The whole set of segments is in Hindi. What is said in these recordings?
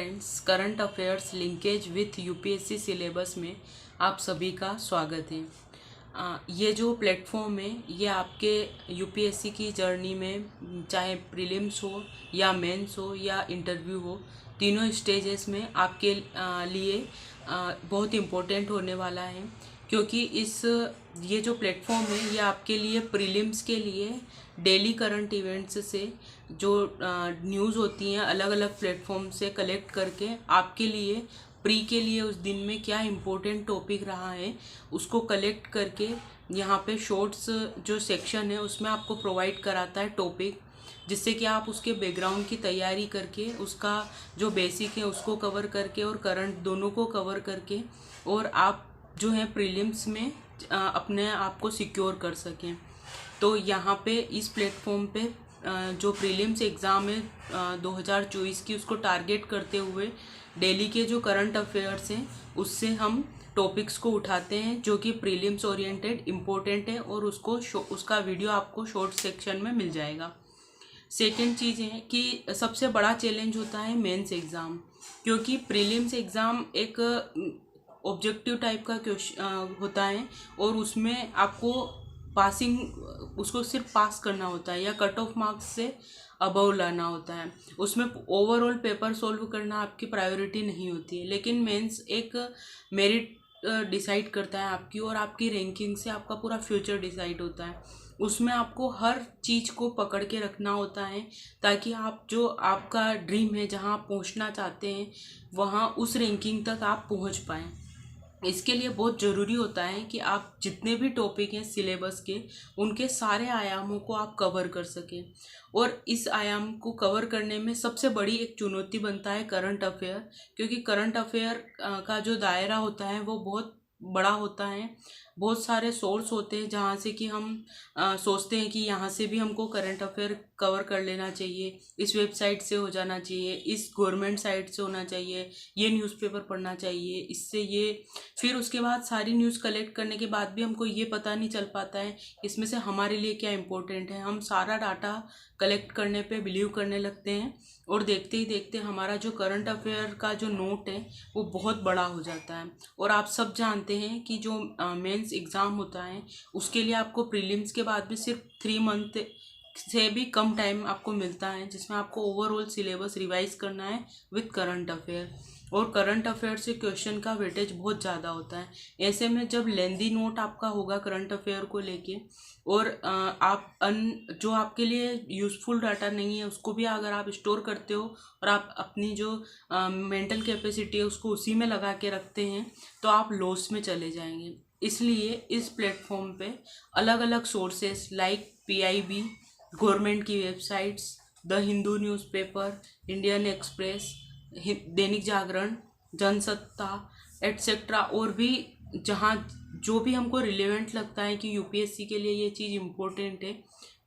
Friends, current affairs linkage with UPSC syllabus में आप सभी का स्वागत है। ये जो प्लेटफॉर्म है ये आपके यूपीएससी की जर्नी में चाहे प्रीलिम्स हो या मेंस हो या इंटरव्यू हो, तीनों स्टेजेस में आपके लिए बहुत इम्पोर्टेंट होने वाला है। क्योंकि ये जो प्लेटफॉर्म है ये आपके लिए प्रीलिम्स के लिए डेली करंट इवेंट्स से जो न्यूज़ होती हैं अलग अलग प्लेटफॉर्म से कलेक्ट करके आपके लिए प्री के लिए उस दिन में क्या इम्पोर्टेंट टॉपिक रहा है उसको कलेक्ट करके यहाँ पे शॉर्ट्स जो सेक्शन है उसमें आपको प्रोवाइड कराता है टॉपिक, जिससे कि आप उसके बैकग्राउंड की तैयारी करके उसका जो बेसिक है उसको कवर करके और करंट दोनों को कवर करके और आप जो है प्रीलिम्स में अपने आप को सिक्योर कर सकें। तो यहाँ पे इस प्लेटफॉर्म पे जो प्रीलिम्स एग्ज़ाम है 2024 की उसको टारगेट करते हुए डेली के जो करंट अफेयर्स हैं उससे हम टॉपिक्स को उठाते हैं जो कि प्रीलिम्स ओरिएंटेड इम्पोर्टेंट है और उसका वीडियो आपको शॉर्ट सेक्शन में मिल जाएगा। सेकेंड चीज़ है कि सबसे बड़ा चैलेंज होता है मेंस एग्ज़ाम, क्योंकि प्रीलिम्स एग्ज़ाम एक ऑब्जेक्टिव टाइप का क्वेश्चन होता है और उसमें आपको पासिंग उसको सिर्फ पास करना होता है या कट ऑफ मार्क्स से अबव लाना होता है। उसमें ओवरऑल पेपर सॉल्व करना आपकी प्रायोरिटी नहीं होती है। लेकिन मेंस एक मेरिट डिसाइड करता है आपकी और आपकी रैंकिंग से आपका पूरा फ्यूचर डिसाइड होता है। उसमें आपको हर चीज़ को पकड़ के रखना होता है ताकि आप जो आपका ड्रीम है जहाँ आप पहुँचना चाहते हैं वहाँ उस रैंकिंग तक आप पहुँच पाएँ। इसके लिए बहुत ज़रूरी होता है कि आप जितने भी टॉपिक हैं सिलेबस के उनके सारे आयामों को आप कवर कर सकें। और इस आयाम को कवर करने में सबसे बड़ी एक चुनौती बनता है करंट अफेयर, क्योंकि करंट अफेयर का जो दायरा होता है वो बहुत बड़ा होता है। बहुत सारे सोर्स होते हैं जहाँ से कि हम सोचते हैं कि यहाँ से भी हमको करंट अफेयर कवर कर लेना चाहिए, इस वेबसाइट से हो जाना चाहिए, इस गवर्नमेंट साइट से होना चाहिए, ये न्यूज़पेपर पढ़ना चाहिए, इससे ये। फिर उसके बाद सारी न्यूज़ कलेक्ट करने के बाद भी हमको ये पता नहीं चल पाता है इसमें से हमारे लिए क्या इम्पोर्टेंट है। हम सारा डाटा कलेक्ट करने पे बिलीव करने लगते हैं और देखते ही देखते हमारा जो करंट अफेयर का जो नोट है वो बहुत बड़ा हो जाता है। और आप सब जानते हैं कि जो मेंस एग्ज़ाम होता है उसके लिए आपको प्रीलिम्स के बाद भी सिर्फ 3 मंथ से भी कम टाइम आपको मिलता है, जिसमें आपको ओवरऑल सिलेबस रिवाइज करना है विद करंट अफेयर। और करंट अफेयर से क्वेश्चन का वेटेज बहुत ज़्यादा होता है। ऐसे में जब लेंदी नोट आपका होगा करंट अफेयर को लेके और आप जो आपके लिए यूज़फुल डाटा नहीं है उसको भी अगर आप स्टोर करते हो और आप अपनी जो मेंटल कैपेसिटी है उसको उसी में लगा के रखते हैं तो आप लॉस में चले जाएंगे। इसलिए इस प्लेटफॉर्म पे अलग अलग सोर्सेस लाइक PIB, गवर्नमेंट की websites, the Hindu newspaper, Indian express, Dainik Jagran, Jansatta etcetera और भी जहाँ जो भी हमको रिलेवेंट लगता है कि यूपीएससी के लिए ये चीज़ इम्पोर्टेंट है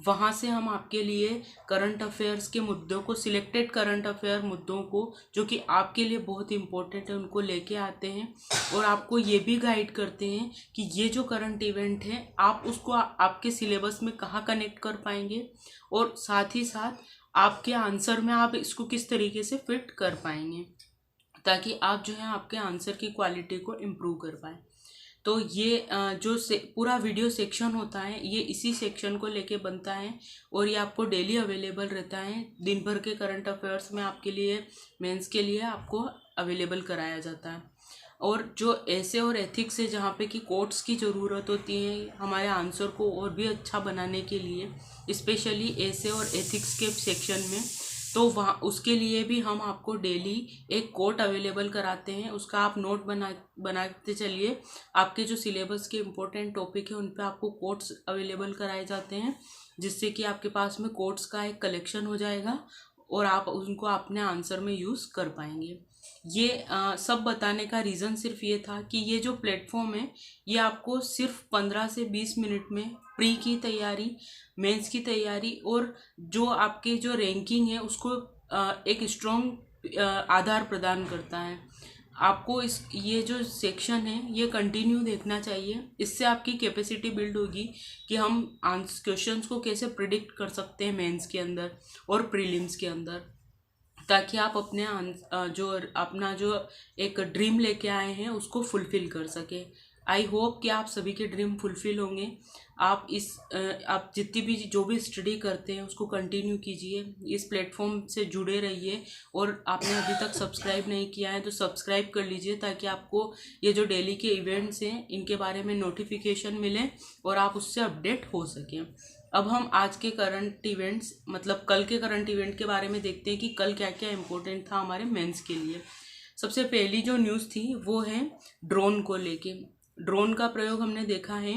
वहाँ से हम आपके लिए करंट अफेयर्स के मुद्दों को, सिलेक्टेड करंट अफेयर मुद्दों को जो कि आपके लिए बहुत इम्पोर्टेंट है उनको लेके आते हैं और आपको ये भी गाइड करते हैं कि ये जो करंट इवेंट है आप उसको आपके सिलेबस में कहाँ कनेक्ट कर पाएंगे और साथ ही साथ आपके आंसर में आप इसको किस तरीके से फिट कर पाएंगे ताकि आप जो है आपके आंसर की क्वालिटी को इम्प्रूव कर पाएँ। तो ये पूरा वीडियो सेक्शन होता है ये इसी सेक्शन को लेके बनता है और ये आपको डेली अवेलेबल रहता है। दिन भर के करंट अफेयर्स में आपके लिए मेंस के लिए आपको अवेलेबल कराया जाता है। और जो ऐसे और एथिक्स है जहाँ पे कि कोट्स की ज़रूरत होती है हमारे आंसर को और भी अच्छा बनाने के लिए, स्पेशली ऐसे और एथिक्स के सेक्शन में, तो वहाँ उसके लिए भी हम आपको डेली एक कोट अवेलेबल कराते हैं। उसका आप नोट बनाते चलिए। आपके जो सिलेबस के इम्पोर्टेंट टॉपिक है उन पे आपको कोट्स अवेलेबल कराए जाते हैं जिससे कि आपके पास में कोट्स का एक कलेक्शन हो जाएगा और आप उनको अपने आंसर में यूज़ कर पाएंगे। ये सब बताने का रीज़न सिर्फ ये था कि ये जो प्लेटफॉर्म है ये आपको सिर्फ 15 से 20 मिनट में प्री की तैयारी, मेंस की तैयारी और जो आपके जो रैंकिंग है उसको एक स्ट्रॉन्ग आधार प्रदान करता है। आपको ये जो सेक्शन है ये कंटिन्यू देखना चाहिए। इससे आपकी कैपेसिटी बिल्ड होगी कि हम क्वेश्चंस को कैसे प्रिडिक्ट कर सकते हैं मेंस के अंदर और प्रीलिम्स के अंदर। ताकि आप अपने जो अपना जो एक ड्रीम लेके आए हैं उसको फुलफ़िल कर सकें। आई होप कि आप सभी के ड्रीम फुलफ़िल होंगे। आप जितनी भी जो भी स्टडी करते हैं उसको कंटिन्यू कीजिए, इस प्लेटफॉर्म से जुड़े रहिए, और आपने अभी तक सब्सक्राइब नहीं किया है तो सब्सक्राइब कर लीजिए ताकि आपको ये जो डेली के इवेंट्स हैं इनके बारे में नोटिफिकेशन मिले और आप उससे अपडेट हो सकें। अब हम आज के करंट इवेंट्स, मतलब कल के करंट इवेंट के बारे में देखते हैं कि कल क्या क्या इम्पोर्टेंट था हमारे मेंस के लिए। सबसे पहली जो न्यूज़ थी वो है ड्रोन को लेके। ड्रोन का प्रयोग हमने देखा है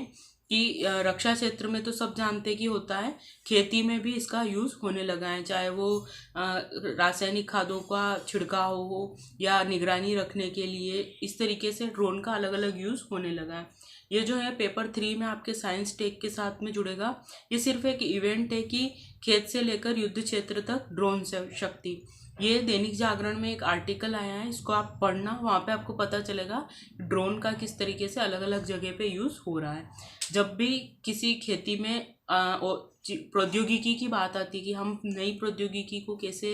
कि रक्षा क्षेत्र में तो सब जानते कि होता है, खेती में भी इसका यूज़ होने लगा है, चाहे वो रासायनिक खादों का छिड़काव हो या निगरानी रखने के लिए। इस तरीके से ड्रोन का अलग अलग यूज़ होने लगा है। ये जो है पेपर 3 में आपके साइंस टेक के साथ में जुड़ेगा। ये सिर्फ एक इवेंट है कि खेत से लेकर युद्ध क्षेत्र तक ड्रोन से शक्ति। ये दैनिक जागरण में एक आर्टिकल आया है, इसको आप पढ़ना, वहाँ पे आपको पता चलेगा ड्रोन का किस तरीके से अलग अलग जगह पे यूज़ हो रहा है। जब भी किसी खेती में प्रौद्योगिकी की बात आती कि हम नई प्रौद्योगिकी को कैसे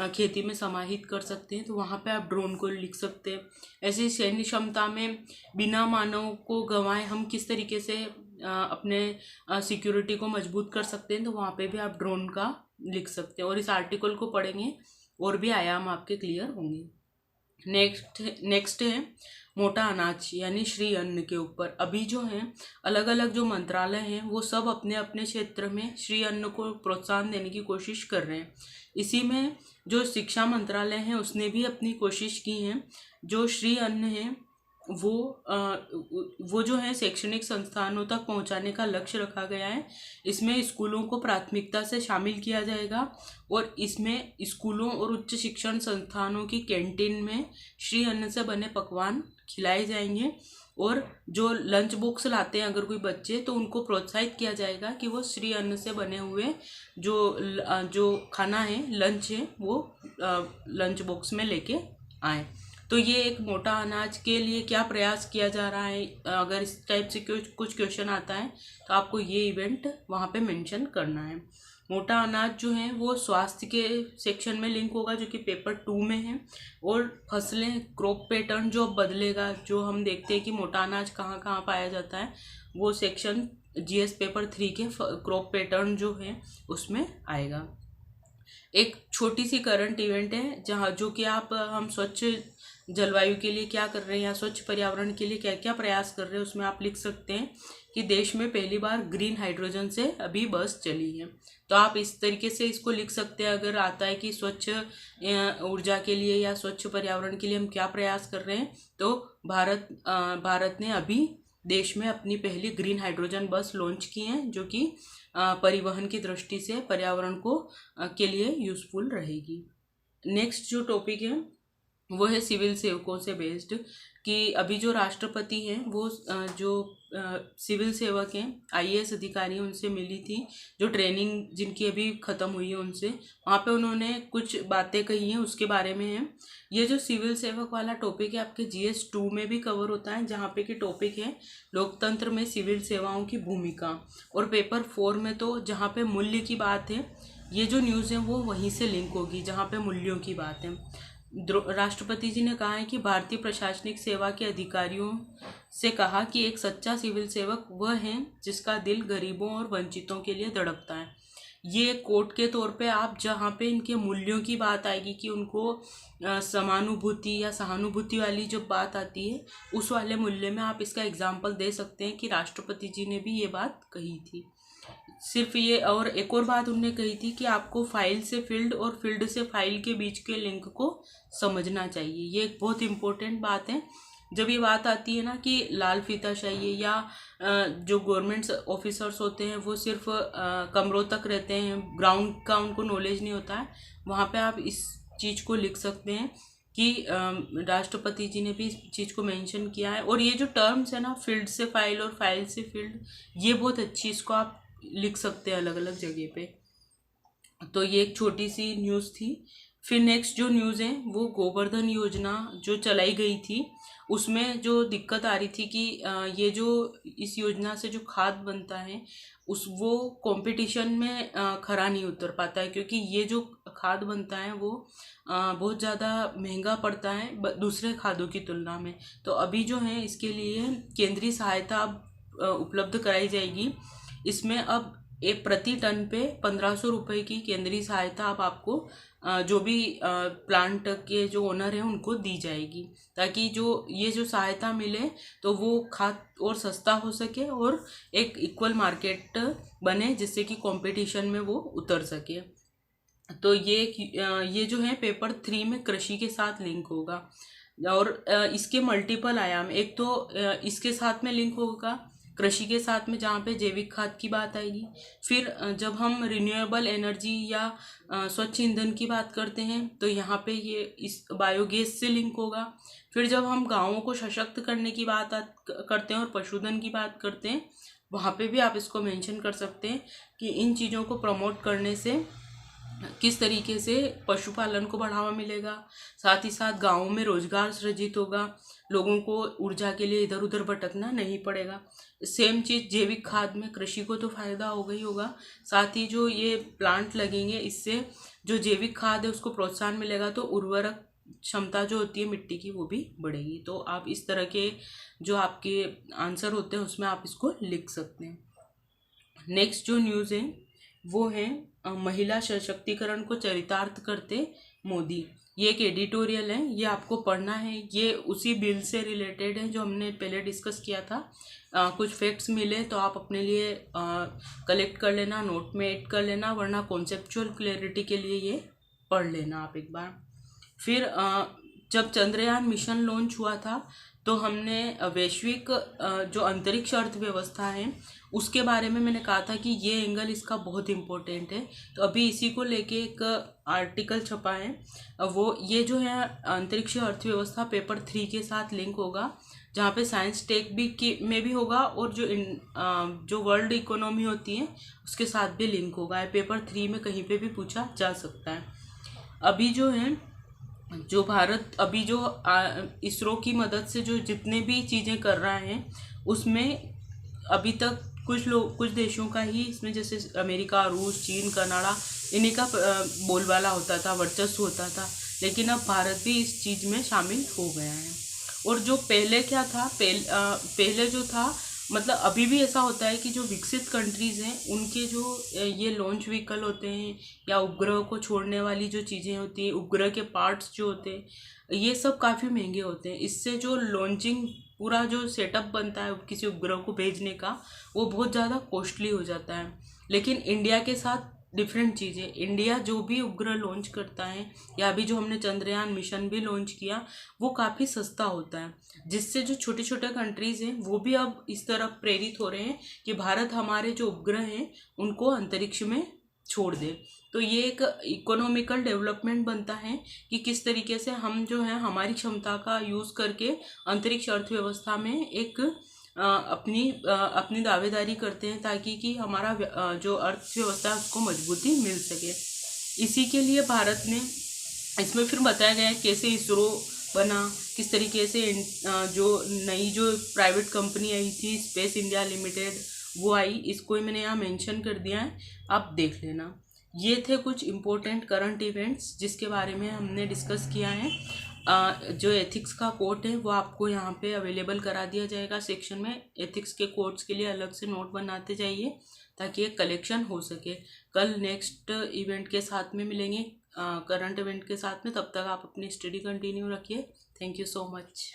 खेती में समाहित कर सकते हैं, तो वहाँ पे आप ड्रोन को लिख सकते हैं। ऐसे सैन्य क्षमता में बिना मानव को गंवाए हम किस तरीके से अपने सिक्योरिटी को मजबूत कर सकते हैं, तो वहाँ पे भी आप ड्रोन का लिख सकते हैं। और इस आर्टिकल को पढ़ेंगे और भी आयाम आपके क्लियर होंगे। नेक्स्ट है मोटा अनाज यानी श्री अन्न के ऊपर। अभी जो है अलग अलग जो मंत्रालय हैं वो सब अपने अपने क्षेत्र में श्री अन्न को प्रोत्साहन देने की कोशिश कर रहे हैं। इसी में जो शिक्षा मंत्रालय है उसने भी अपनी कोशिश की है। जो श्री अन्न है वो जो है शैक्षणिक संस्थानों तक पहुंचाने का लक्ष्य रखा गया है। इसमें स्कूलों को प्राथमिकता से शामिल किया जाएगा और इसमें स्कूलों और उच्च शिक्षण संस्थानों की कैंटीन में श्री अन्न से बने पकवान खिलाए जाएंगे। और जो लंच बॉक्स लाते हैं अगर कोई बच्चे, तो उनको प्रोत्साहित किया जाएगा कि वो श्री अन्न से बने हुए जो खाना है, लंच है, वो लंच बॉक्स में लेके आए। तो ये एक मोटा अनाज के लिए क्या प्रयास किया जा रहा है, अगर इस टाइप से कुछ क्वेश्चन आता है तो आपको ये इवेंट वहाँ पे मेंशन करना है। मोटा अनाज जो है वो स्वास्थ्य के सेक्शन में लिंक होगा जो कि पेपर 2 में है। और फसलें, क्रॉप पैटर्न जो बदलेगा, जो हम देखते हैं कि मोटा अनाज कहाँ कहाँ पाया जाता है, वो सेक्शन जीएस पेपर 3 के क्रॉप पैटर्न जो है उसमें आएगा। एक छोटी सी करंट इवेंट है जहाँ जो कि हम स्वच्छ जलवायु के लिए क्या कर रहे हैं या स्वच्छ पर्यावरण के लिए क्या क्या प्रयास कर रहे हैं, उसमें आप लिख सकते हैं कि देश में पहली बार ग्रीन हाइड्रोजन से अभी बस चली है। तो आप इस तरीके से इसको लिख सकते हैं। अगर आता है कि स्वच्छ ऊर्जा के लिए या स्वच्छ पर्यावरण के लिए हम क्या प्रयास कर रहे हैं, तो भारत ने अभी देश में अपनी पहली ग्रीन हाइड्रोजन बस लॉन्च की है जो कि परिवहन की दृष्टि से पर्यावरण को के लिए यूज़फुल रहेगी। नेक्स्ट जो टॉपिक है वो है सिविल सेवकों से बेस्ड, कि अभी जो राष्ट्रपति हैं वो जो सिविल सेवक हैं, आईएएस अधिकारी, उनसे मिली थी, जो ट्रेनिंग जिनकी अभी ख़त्म हुई है उनसे, वहाँ पे उन्होंने कुछ बातें कही हैं, उसके बारे में है। ये जो सिविल सेवक वाला टॉपिक है आपके जीएस 2 में भी कवर होता है, जहाँ पे कि टॉपिक है लोकतंत्र में सिविल सेवाओं की भूमिका। और पेपर 4 में तो जहाँ पे मूल्य की बात है, ये जो न्यूज़ है वो वहीं से लिंक होगी जहाँ पे मूल्यों की बात है। राष्ट्रपति जी ने कहा है कि भारतीय प्रशासनिक सेवा के अधिकारियों से कहा कि एक सच्चा सिविल सेवक वह है जिसका दिल गरीबों और वंचितों के लिए धड़कता है। ये कोट के तौर पे आप जहाँ पे इनके मूल्यों की बात आएगी कि उनको समानुभूति या सहानुभूति वाली जो बात आती है, उस वाले मूल्य में आप इसका एग्जाम्पल दे सकते हैं कि राष्ट्रपति जी ने भी ये बात कही थी। सिर्फ ये, और एक और बात उन्होंने कही थी कि आपको फाइल से फील्ड और फील्ड से फाइल के बीच के लिंक को समझना चाहिए। ये एक बहुत इम्पोर्टेंट बात है। जब ये बात आती है ना कि लाल फीता चाहिए, या जो गवर्नमेंट ऑफिसर्स होते हैं वो सिर्फ कमरों तक रहते हैं, ग्राउंड का उनको नॉलेज नहीं होता है, वहाँ पे आप इस चीज़ को लिख सकते हैं कि राष्ट्रपति जी ने भी इस चीज़ को मेंशन किया है। और ये जो टर्म्स है ना, फील्ड से फाइल और फाइल से फील्ड, ये बहुत अच्छी, इसको आप लिख सकते हैं अलग अलग जगह पे। तो ये एक छोटी सी न्यूज़ थी। फिर नेक्स्ट जो न्यूज़ है वो गोवर्धन योजना जो चलाई गई थी, उसमें जो दिक्कत आ रही थी कि ये जो इस योजना से जो खाद बनता है वो कंपटीशन में खरा नहीं उतर पाता है, क्योंकि ये जो खाद बनता है वो बहुत ज़्यादा महंगा पड़ता है दूसरे खादों की तुलना में। तो अभी जो है इसके लिए केंद्रीय सहायता अब उपलब्ध कराई जाएगी। इसमें अब एक प्रति टन पे 1500 रुपये की केंद्रीय सहायता अब आपको जो भी प्लांट के जो ओनर हैं उनको दी जाएगी, ताकि जो सहायता मिले तो वो खाद और सस्ता हो सके और एक इक्वल मार्केट बने, जिससे कि कंपटीशन में वो उतर सके। तो ये जो है पेपर 3 में कृषि के साथ लिंक होगा और इसके मल्टीपल आयाम, एक तो इसके साथ में लिंक होगा कृषि के साथ में, जहाँ पे जैविक खाद की बात आएगी। फिर जब हम रिन्यूएबल एनर्जी या स्वच्छ ईंधन की बात करते हैं तो यहाँ पे ये इस बायोगैस से लिंक होगा। फिर जब हम गाँवों को सशक्त करने की बात करते हैं और पशुधन की बात करते हैं, वहाँ पे भी आप इसको मेंशन कर सकते हैं कि इन चीज़ों को प्रमोट करने से किस तरीके से पशुपालन को बढ़ावा मिलेगा, साथ ही साथ गाँवों में रोजगार सृजित होगा, लोगों को ऊर्जा के लिए इधर उधर भटकना नहीं पड़ेगा। सेम चीज़ जैविक खाद में कृषि को तो फायदा होगा ही होगा, साथ ही जो ये प्लांट लगेंगे इससे जो जैविक खाद है उसको प्रोत्साहन मिलेगा, तो उर्वरक क्षमता जो होती है मिट्टी की वो भी बढ़ेगी। तो आप इस तरह के जो आपके आंसर होते हैं उसमें आप इसको लिख सकते हैं। नेक्स्ट जो न्यूज़ है वो है महिला सशक्तिकरण को चरितार्थ करते मोदी। ये एक एडिटोरियल है, ये आपको पढ़ना है, ये उसी बिल से रिलेटेड है जो हमने पहले डिस्कस किया था। कुछ फैक्ट्स मिले तो आप अपने लिए कलेक्ट कर लेना, नोट में ऐड कर लेना, वरना कॉन्सेप्चुअल क्लैरिटी के लिए ये पढ़ लेना आप एक बार। फिर जब चंद्रयान मिशन लॉन्च हुआ था तो हमने वैश्विक जो अंतरिक्ष अर्थव्यवस्था है उसके बारे में मैंने कहा था कि ये एंगल इसका बहुत इम्पोर्टेंट है। तो अभी इसी को लेके एक आर्टिकल छपा है, वो ये जो है अंतरिक्ष अर्थव्यवस्था पेपर 3 के साथ लिंक होगा, जहाँ पे साइंस टेक भी में भी होगा और जो वर्ल्ड इकोनॉमी होती है उसके साथ भी लिंक होगा। पेपर 3 में कहीं पे भी पूछा जा सकता है। अभी जो है जो भारत अभी जो इसरो की मदद से जो जितने भी चीज़ें कर रहा है उसमें अभी तक कुछ देशों का ही इसमें, जैसे अमेरिका, रूस, चीन, कनाडा, इन्हीं का बोलबाला होता था, वर्चस्व होता था, लेकिन अब भारत भी इस चीज़ में शामिल हो गया है। और जो पहले क्या था, पहले जो था, मतलब अभी भी ऐसा होता है कि जो विकसित कंट्रीज़ हैं उनके जो ये लॉन्च व्हीकल होते हैं या उपग्रह को छोड़ने वाली जो चीज़ें होती हैं, उपग्रह के पार्ट्स जो होते हैं, ये सब काफ़ी महंगे होते हैं। इससे जो लॉन्चिंग पूरा जो सेटअप बनता है किसी उपग्रह को भेजने का, वो बहुत ज़्यादा कॉस्टली हो जाता है। लेकिन इंडिया के साथ डिफरेंट चीज़ें, इंडिया जो भी उपग्रह लॉन्च करता है या अभी जो हमने चंद्रयान मिशन भी लॉन्च किया वो काफ़ी सस्ता होता है, जिससे जो छोटे छोटे कंट्रीज़ हैं वो भी अब इस तरफ प्रेरित हो रहे हैं कि भारत हमारे जो उपग्रह हैं उनको अंतरिक्ष में छोड़ दे। तो ये एक इकोनॉमिकल डेवलपमेंट बनता है कि किस तरीके से हम जो है हमारी क्षमता का यूज़ करके अंतरिक्ष अर्थव्यवस्था में एक अपनी दावेदारी करते हैं, ताकि कि हमारा जो अर्थव्यवस्था है उसको मजबूती मिल सके। इसी के लिए भारत ने इसमें फिर बताया गया है कैसे इसरो बना, किस तरीके से जो नई जो प्राइवेट कंपनी आई थी स्पेस इंडिया लिमिटेड वो आई, इसको मैंने यहाँ मेंशन कर दिया है, आप देख लेना। ये थे कुछ इम्पोर्टेंट करंट इवेंट्स जिसके बारे में हमने डिस्कस किया है। जो एथिक्स का कोट है वो आपको यहाँ पे अवेलेबल करा दिया जाएगा सेक्शन में। एथिक्स के कोट्स के लिए अलग से नोट बनाते जाइए ताकि एक कलेक्शन हो सके। कल नेक्स्ट इवेंट के साथ में मिलेंगे, करंट इवेंट के साथ में। तब तक आप अपनी स्टडी कंटिन्यू रखिए। Thank you so much.